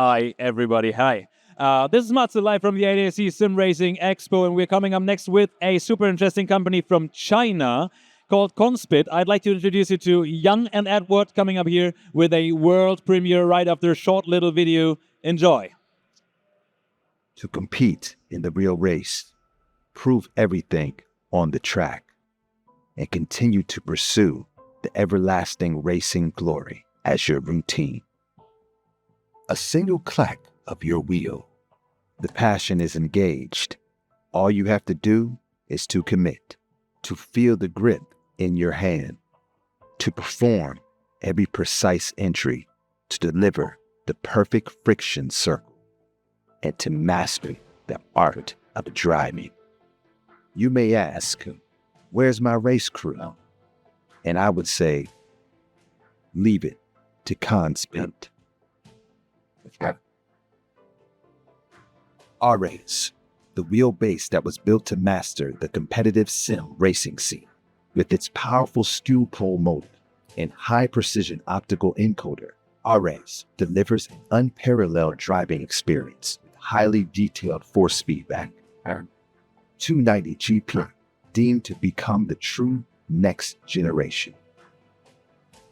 Hi, everybody. Hi. This is Matsu live from the ADAC SimRacing Expo, and we're coming up next with a super interesting company from China called CONSPIT. I'd like to introduce you to Young and Edward coming up here with a world premiere right after a short little video. Enjoy. To compete in the real race, prove everything on the track, and continue to pursue the everlasting racing glory as your routine. A single clack of your wheel. The passion is engaged. All you have to do is to commit, to feel the grip in your hand, to perform every precise entry, to deliver the perfect friction circle, and to master the art of driving. You may ask, where's my race crew? And I would say, leave it to CONSPIT. Our race, the wheelbase that was built to master the competitive sim racing scene, with its powerful skew pole motor and high-precision optical encoder, our race delivers an unparalleled driving experience with highly detailed force feedback. 290 GP, deemed to become the true next generation.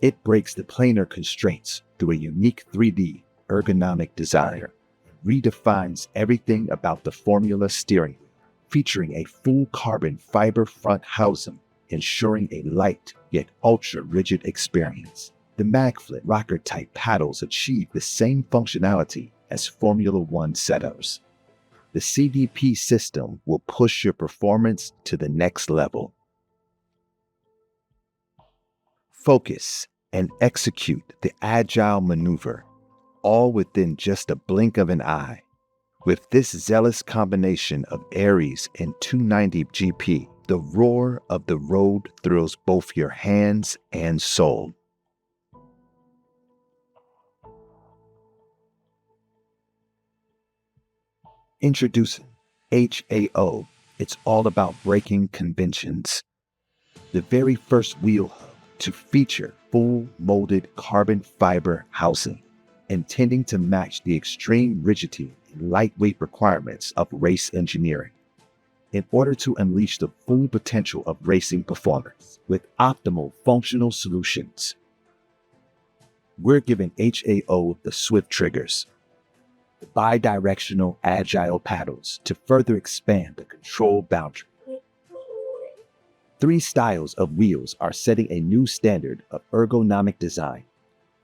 It breaks the planar constraints through a unique 3D ergonomic design, redefines everything about the Formula steering wheel, featuring a full carbon fiber front housing, ensuring a light yet ultra-rigid experience. The MagFlip rocker-type paddles achieve the same functionality as Formula One setups. The CDP system will push your performance to the next level. Focus and execute the agile maneuver, all within just a blink of an eye. With this zealous combination of Aries and 290 GP, the roar of the road thrills both your hands and soul. Introducing HAO. It's all about breaking conventions. The very first wheel hub to feature full molded carbon fiber housing, intending to match the extreme rigidity and lightweight requirements of race engineering. In order to unleash the full potential of racing performance with optimal functional solutions, we're giving HAO the swift triggers, the bidirectional agile paddles to further expand the control boundary. 3 styles of wheels are setting a new standard of ergonomic design.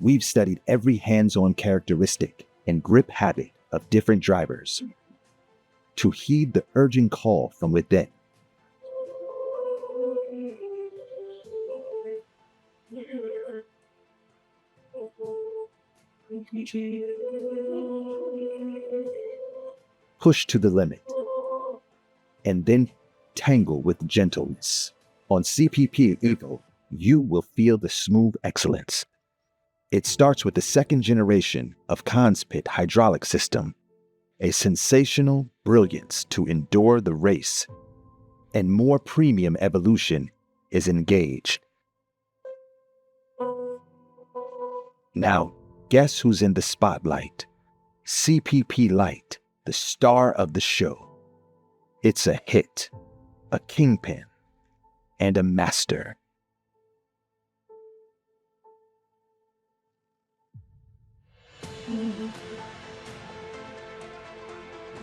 We've studied every hands-on characteristic and grip habit of different drivers to heed the urgent call from within. Push to the limit, and then tangle with gentleness. On CPP Evo, you will feel the smooth excellence. It starts with the second generation of CONSPIT hydraulic system, a sensational brilliance to endure the race, and more premium evolution is engaged. Now, guess who's in the spotlight? CPP Lite, the star of the show. It's a hit, a kingpin, and a master.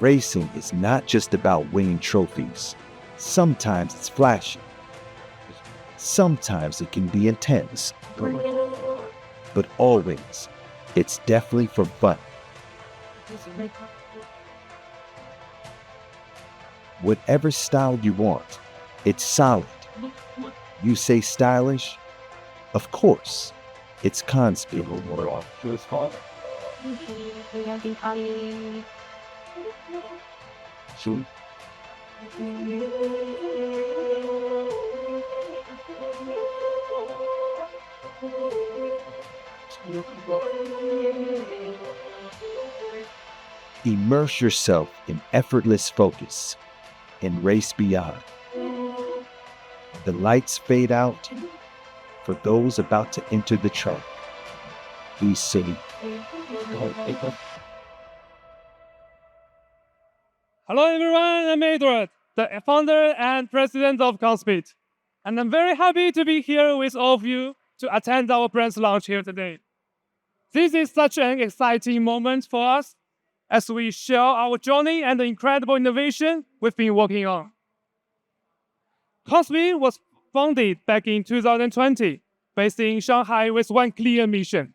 Racing is not just about winning trophies. Sometimes it's flashy. Sometimes it can be intense. But always, it's definitely for fun. Whatever style you want, it's solid. You say stylish? Of course, it's CONSPIT. Immerse yourself in effortless focus and race beyond. The lights fade out for those about to enter the track. Please say, Hello everyone, I'm Edward, the founder and president of CONSPIT. And I'm very happy to be here with all of you to attend our brand's launch here today. This is such an exciting moment for us as we share our journey and the incredible innovation we've been working on. CONSPIT was founded back in 2020, based in Shanghai with one clear mission: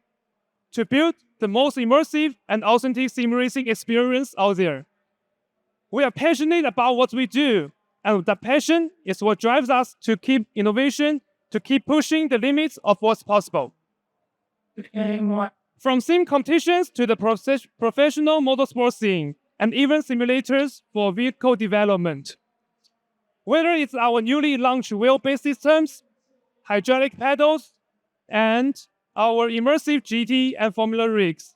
to build the most immersive and authentic sim racing experience out there. We are passionate about what we do, and that passion is what drives us to keep innovation, to keep pushing the limits of what's possible. From sim competitions to the professional motorsport scene, and even simulators for vehicle development. Whether it's our newly launched wheel-based systems, hydraulic pedals, and our immersive GT and Formula rigs.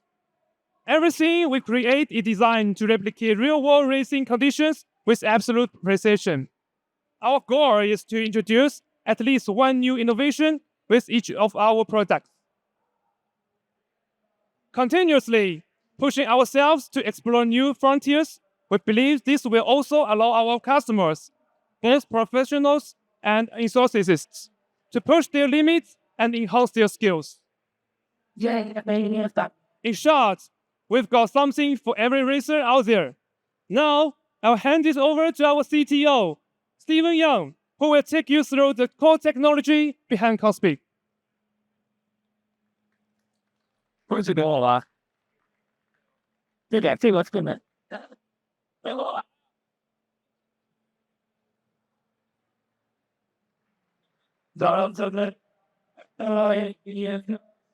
Everything we create is designed to replicate real-world racing conditions with absolute precision. Our goal is to introduce at least one new innovation with each of our products. Continuously pushing ourselves to explore new frontiers, we believe this will also allow our customers, both professionals and enthusiasts, to push their limits and enhance their skills. In short, we've got something for every racer out there. Now, I'll hand it over to our CTO, Stephen Young, who will take you through the core technology behind CONSPIT.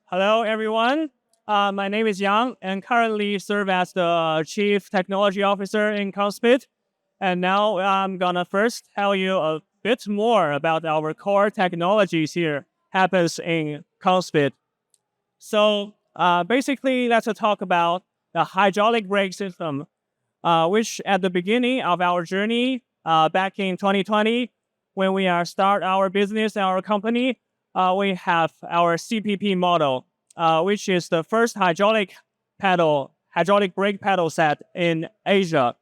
Hello, everyone. My name is Yang, and currently serve as the Chief Technology Officer in CONSPIT. And now I'm gonna first tell you a bit more about our core technologies here happens in CONSPIT. So basically, let's talk about the hydraulic brake system, which at the beginning of our journey back in 2020, when we start our business, our company, we have our CPP model, which is the first hydraulic brake pedal set in Asia.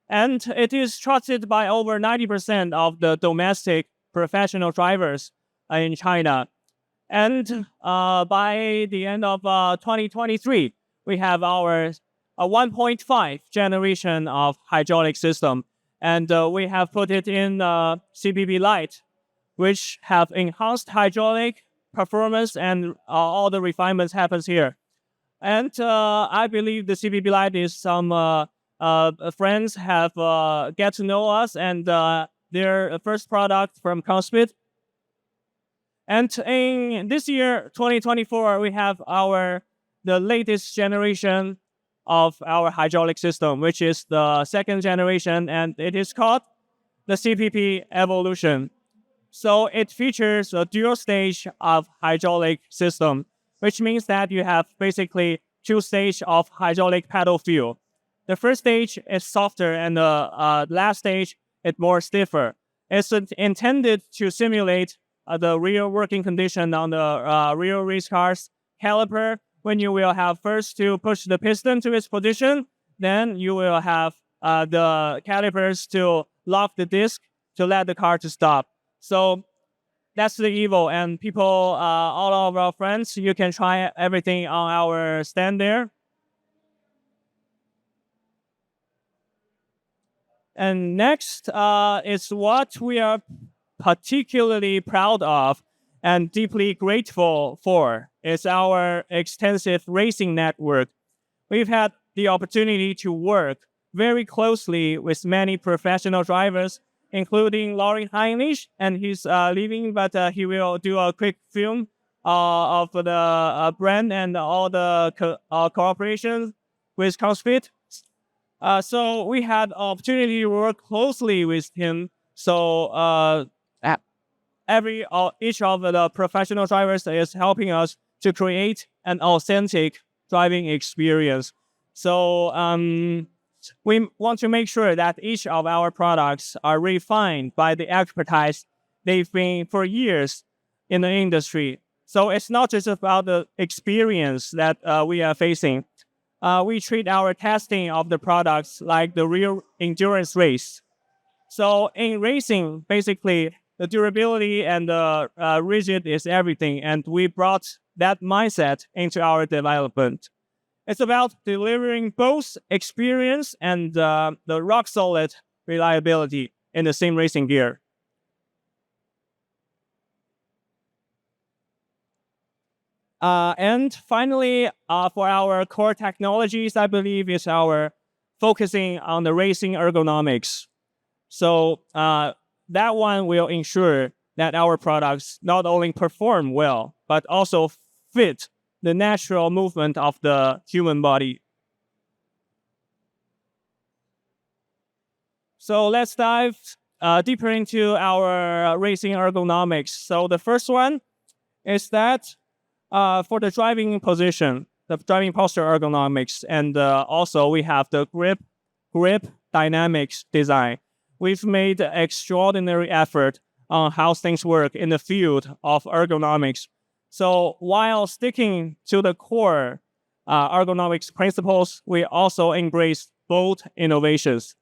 And it is trusted by over 90% of the domestic professional drivers in China. And by the end of 2023, we have our 1.5 generation of hydraulic system. And we have put it in CPP Lite, which have enhanced hydraulic performance, and all the refinements happens here. And I believe the CPP Lite is some friends have get to know us, and their first product from CONSPIT. And in this year, 2024, we have the latest generation of our hydraulic system, which is the second generation, and it is called the CPP Evolution. So it features a dual stage of hydraulic system, which means that you have basically two stages of hydraulic pedal feel. The first stage is softer, and the last stage is more stiffer. It's intended to simulate the real working condition on the real race car's caliper, when you will have first to push the piston to its position, then you will have the calipers to lock the disc to let the car to stop. So that's the Evo, and people, all of our friends, you can try everything on our stand there. And next is what we are particularly proud of and deeply grateful for is our extensive racing network. We've had the opportunity to work very closely with many professional drivers, including Lauren Heinrich, and he's leaving, but he will do a quick film of the brand and all the cooperation with CONSPIT. So we had opportunity to work closely with him. So each of the professional drivers is helping us to create an authentic driving experience. So we want to make sure that each of our products are refined by the expertise they've been for years in the industry. So it's not just about the experience that we are facing. we treat our testing of the products like the real endurance race. So in racing, basically, the durability and the rigid is everything, and we brought that mindset into our development. It's about delivering both experience and the rock-solid reliability in the sim racing gear. And finally, for our core technologies, I believe is our focusing on the racing ergonomics. So that one will ensure that our products not only perform well, but also fit the natural movement of the human body. So let's dive deeper into our racing ergonomics. So the first one is that for the driving position, the driving posture ergonomics, and also we have the grip dynamics design. We've made extraordinary effort on how things work in the field of ergonomics. So while sticking to the core ergonomics principles, we also embrace bold innovations.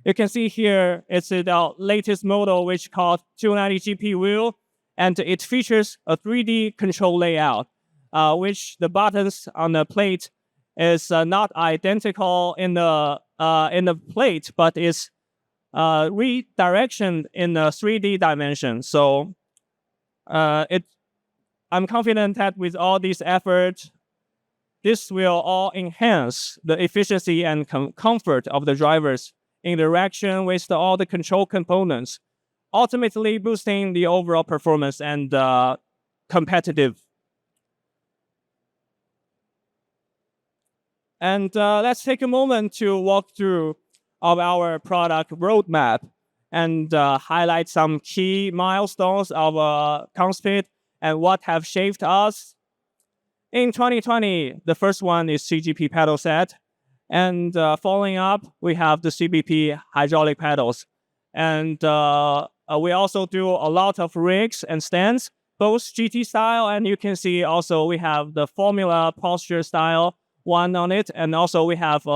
You can see here, it's the latest model, which called 290GP wheel, and it features a 3D control layout, which the buttons on the plate is not identical in the plate, but is redirectioned in the 3D dimension. So I'm confident that with all these efforts, this will all enhance the efficiency and comfort of the drivers in interaction with all the control components, ultimately boosting the overall performance and competitive. And let's take a moment to walk through of our product roadmap and highlight some key milestones of CONSPIT and what have shaped us. In 2020, the first one is CGP pedal set. And following up, we have the CBP hydraulic pedals. And we also do a lot of rigs and stands, both GT style, and you can see also we have the Formula posture style one on it. And also we have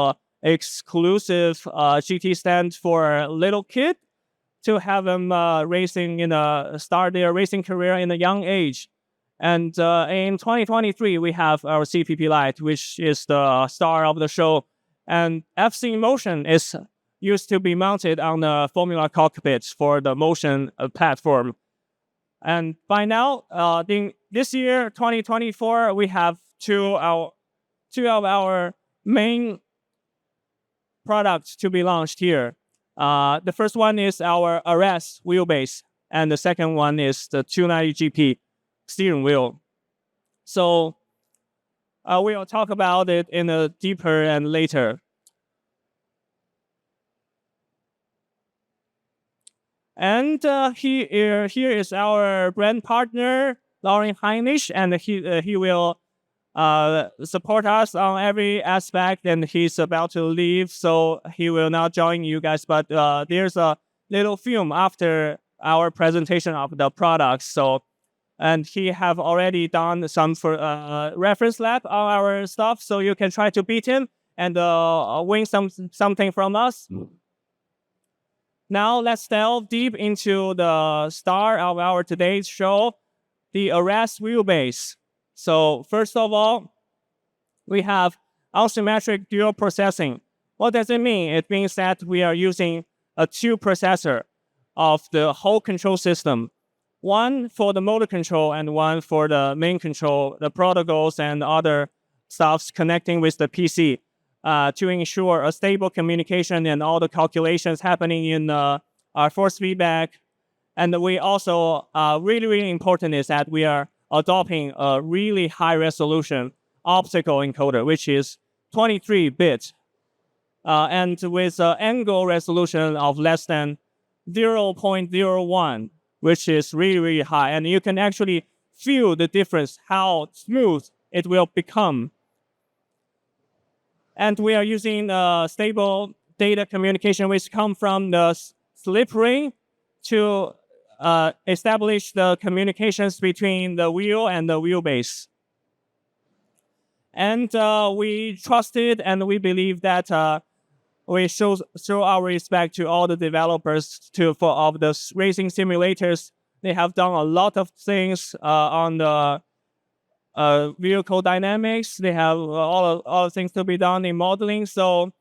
exclusive GT stand for little kid to have them racing start their racing career in a young age. And in 2023, we have our CPP Lite, which is the star of the show. And FC Motion is used to be mounted on the Formula cockpits for the motion platform. And by now, this year, 2024, we have two of our main products to be launched here. The first one is our Arrest wheelbase, and the second one is the 290GP steering wheel. So we'll talk about it in a deeper and later. And here is our brand partner, Lauren Heinrich, and he will support us on every aspect, and he's about to leave, so he will not join you guys, but there's a little film after our presentation of the products. So, and he have already done some reference lab on our stuff, so you can try to beat him and win something from us. Now let's delve deep into the star of our today's show, the Arrest wheelbase. So first of all, we have asymmetric dual processing. What does it mean? It means that we are using a two processor of the whole control system. One for the motor control and one for the main control, the protocols and other stuffs connecting with the PC to ensure a stable communication and all the calculations happening in our force feedback. And we also, really, really important is that we are adopting a really high resolution optical encoder, which is 23-bit, and with an angle resolution of less than 0.01, which is really, really high. And you can actually feel the difference, how smooth it will become. And we are using stable data communication, which come from the slip ring to establish the communications between the wheel and the wheelbase. And we trust it, and we believe that we show our respect to all the developers of the racing simulators. They have done a lot of things on the vehicle dynamics. They have all the things to be done in modeling. So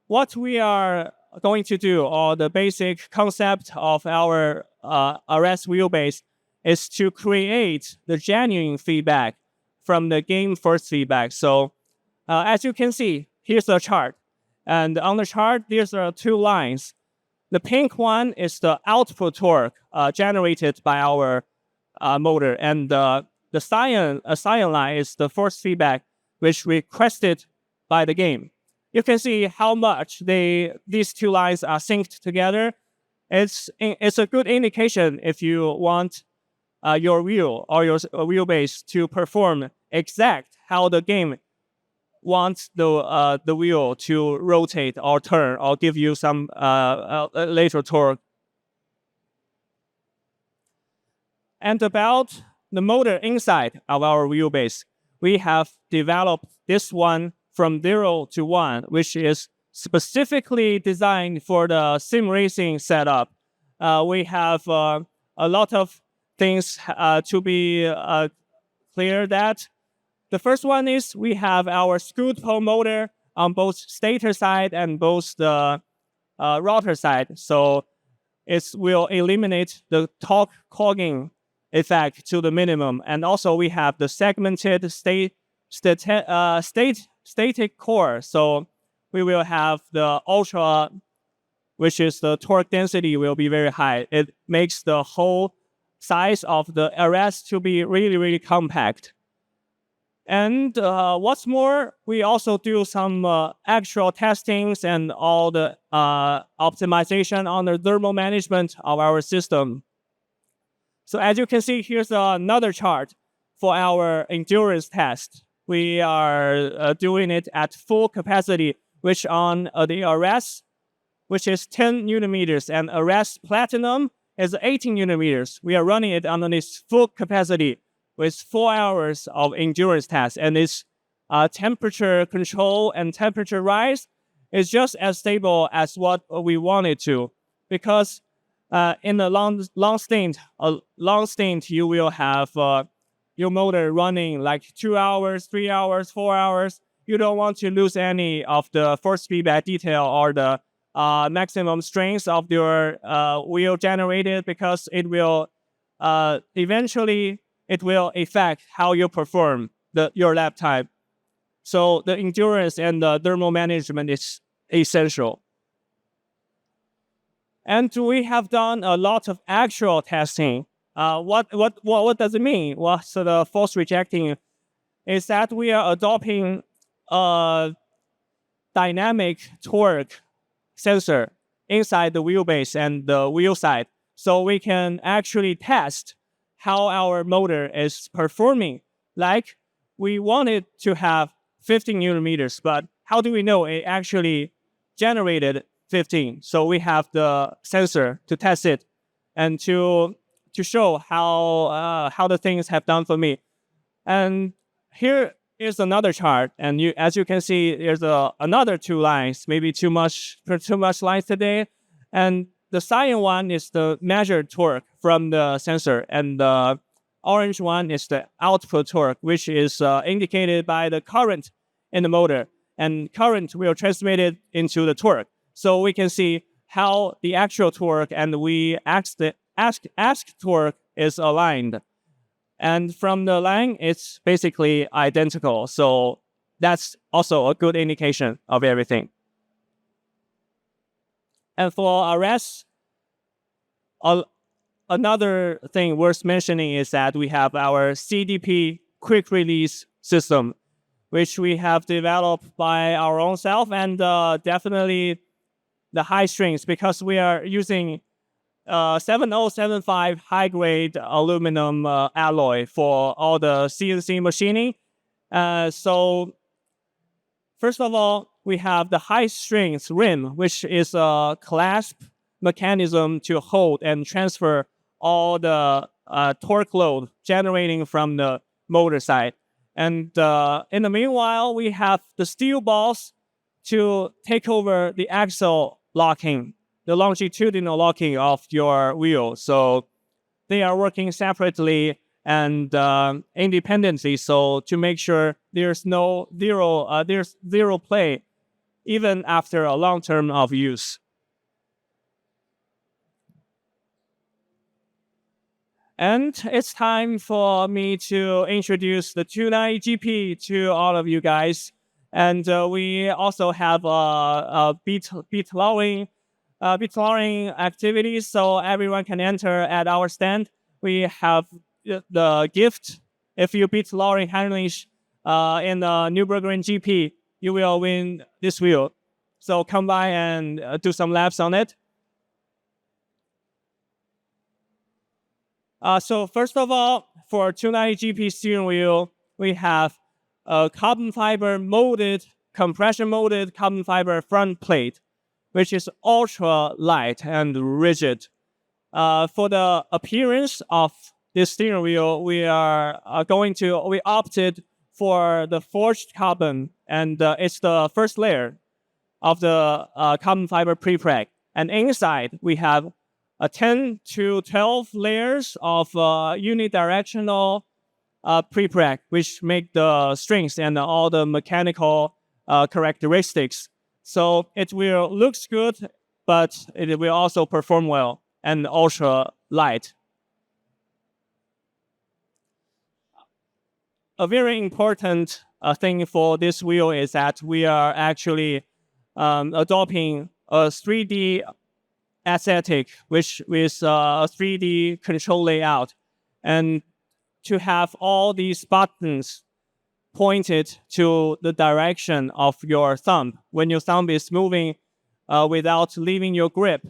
what we are going to do, or the basic concept of our RS wheelbase, is to create the genuine feedback from the game first feedback. So as you can see, here's a chart. And on the chart, there's two lines. The pink one is the output torque generated by our motor. And the cyan line is the force feedback, which requested by the game. You can see how much these two lines are synced together. It's a good indication if you want your wheel or your wheelbase to perform exact how the game wants the wheel to rotate or turn or give you some lateral torque. And about the motor inside of our wheelbase, we have developed this one from 0 to 1, which is specifically designed for the sim racing setup. We have a lot of things to be clear that. The first one is we have our screw pole motor on both stator side and both the rotor side. So it will eliminate the torque clogging effect to the minimum. And also we have the segmented static core. So we will have the ultra, which is the torque density will be very high. It makes the whole size of the RS to be really, really compact. And what's more, we also do some actual testings and all the optimization on the thermal management of our system. So as you can see, here's another chart for our endurance test. We are doing it at full capacity, which on the RS, which is 10 newton-meters, and RS Platinum is 18 newton-meters. We are running it on this full capacity with 4 hours of endurance test, and its temperature control and temperature rise is just as stable as what we want it to, because in a long stint, you will have your motor running like 2 hours, 3 hours, 4 hours. You don't want to lose any of the force feedback detail or the maximum strength of your wheel generated, because it will eventually affect how you perform your lap time. So the endurance and the thermal management is essential. And we have done a lot of actual testing. What does it mean? What's the force rejecting? Is that we are adopting a dynamic torque sensor inside the wheelbase and the wheel side, so we can actually test how our motor is performing. Like, we wanted to have 15 newton-meters, but how do we know it actually generated 15? So we have the sensor to test it and to show how the things have done for me. And here is another chart, and as you can see, there's another two lines, maybe too much lines today. And the cyan one is the measured torque from the sensor, and the orange one is the output torque, which is indicated by the current in the motor. And current will transmit it into the torque. So we can see how the actual torque and we ask torque is aligned. And from the line, it's basically identical. So that's also a good indication of everything. And for RS, another thing worth mentioning is that we have our CDP quick release system, which we have developed by our own self, and definitely the high strengths, because we are using 7075 high-grade aluminum alloy for all the CNC machining. So first of all, we have the high-strength rim, which is a clasp mechanism to hold and transfer all the torque load generating from the motor side. And in the meanwhile, we have the steel balls to take over the axle locking, the longitudinal locking of your wheel. So they are working separately and independently. So to make sure there's zero play even after a long term of use. And it's time for me to introduce the 290 GP to all of you guys. And we also have beat lowering activities, so everyone can enter at our stand. We have the gift. If you beat lowering Heinrich in the Nürburgring GP, you will win this wheel. So come by and do some laps on it. So first of all, for 290 GP steering wheel, we have a carbon fiber molded, compression molded carbon fiber front plate, which is ultra light and rigid. For the appearance of this steering wheel, we opted for the forged carbon, and it's the first layer of the carbon fiber prepreg. And inside, we have 10 to 12 layers of unidirectional prepreg, which make the strings and all the mechanical characteristics. So it will looks good, but it will also perform well and ultra light. A very important thing for this wheel is that we are actually adopting a 3D aesthetic, which is a 3D control layout, and to have all these buttons pointed to the direction of your thumb when your thumb is moving without leaving your grip.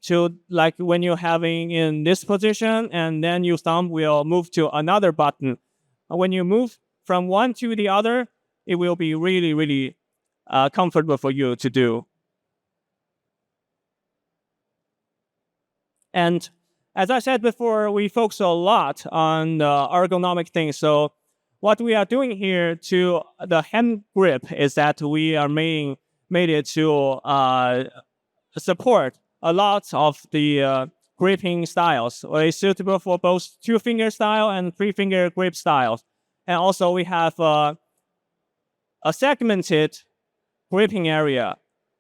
To like when you're having in this position, and then your thumb will move to another button. When you move from one to the other, it will be really, really comfortable for you to do. And as I said before, we focus a lot on the ergonomic things. So what we are doing here to the hand grip is that we are made it to support a lot of the gripping styles. It's suitable for both 2-finger style and 3-finger grip styles. And also we have a segmented gripping area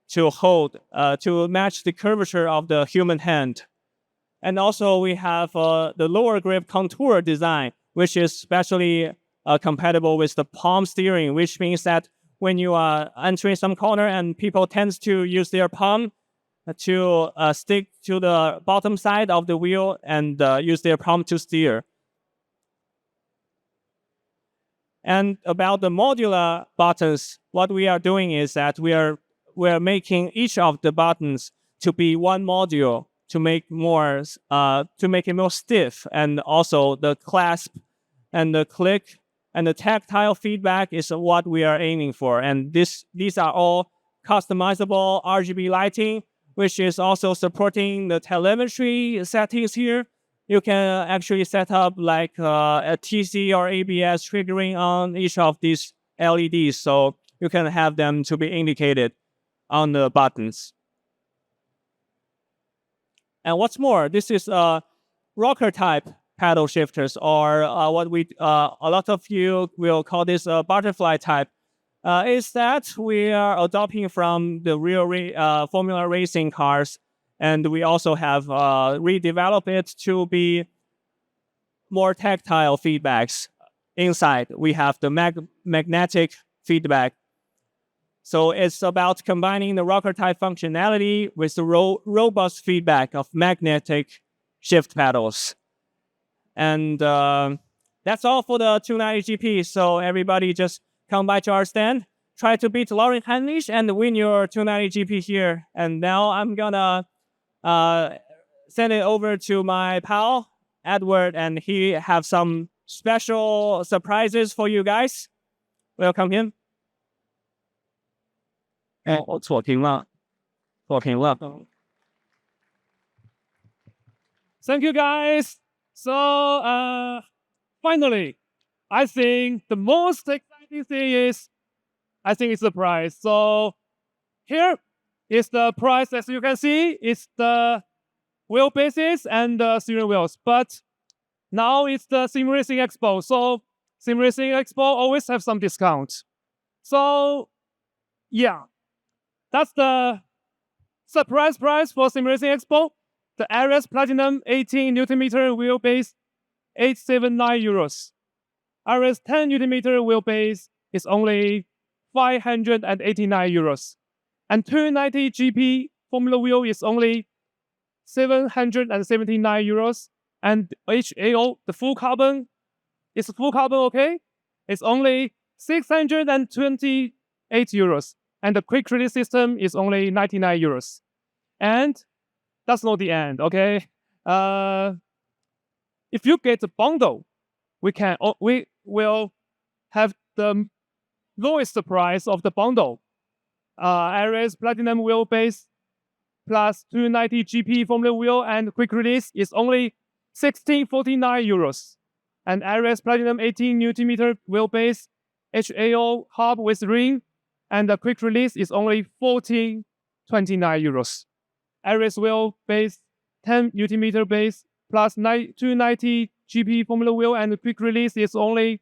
to hold, to match the curvature of the human hand. And also we have the lower grip contour design, which is especially compatible with the palm steering, which means that when you are entering some corner and people tend to use their palm to stick to the bottom side of the wheel and use their palm to steer. And about the modular buttons, what we are doing is that we are making each of the buttons to be one module to make it more stiff, and also the clasp and the click and the tactile feedback is what we are aiming for. And these are all customizable RGB lighting, which is also supporting the telemetry settings here. You can actually set up like a TC or ABS triggering on each of these LEDs, so you can have them to be indicated on the buttons. And what's more, this is rocker type paddle shifters, or what a lot of you will call this butterfly type. Is that we are adopting from the real Formula racing cars, and we also have redeveloped it to be more tactile feedbacks. Inside, we have the magnetic feedback. So it's about combining the rocker type functionality with the robust feedback of magnetic shift pedals. And that's all for the 290 GP. So everybody just come by to our stand, try to beat Lauren Heinrich and win your 290 GP here. And now I'm gonna send it over to my pal, Edward, and he have some special surprises for you guys. Welcome him. 我错评了。 Thank you, guys. So finally, I think the most exciting thing is, I think it's the price. So here is the price. As you can see, it's the wheelbases and the steering wheels. But now it's the SimRacing Expo. So SimRacing Expo always have some discount. So yeah, that's the surprise price for SimRacing Expo. The RS Platinum 18 Nm wheelbase, 879 euros. RS 10 Nm wheelbase is only 589 euros. And 290 GP Formula wheel is only 779 euros. And HAO, the full carbon, is full carbon okay? It's only 628 euros. And the quick release system is only 99 euros. And that's not the end, okay? If you get the bundle, we will have the lowest price of the bundle. RS Platinum wheelbase plus 290 GP Formula wheel and quick release is only 1649 euros. And RS Platinum 18 Nm wheelbase, HAO hub with ring, and the quick release is only 1429 euros. RS wheelbase 10 Nm base plus 290 GP Formula wheel and quick release is only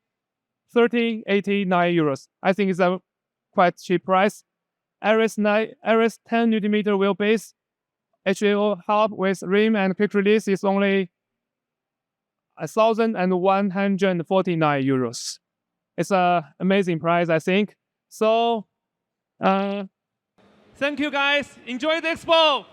1389 euros. I think it's a quite cheap price. RS 10 Nm wheelbase, HAO hub with rim and quick release is only 1,149 euros. It's an amazing price, I think. So, thank you guys. Enjoy the expo.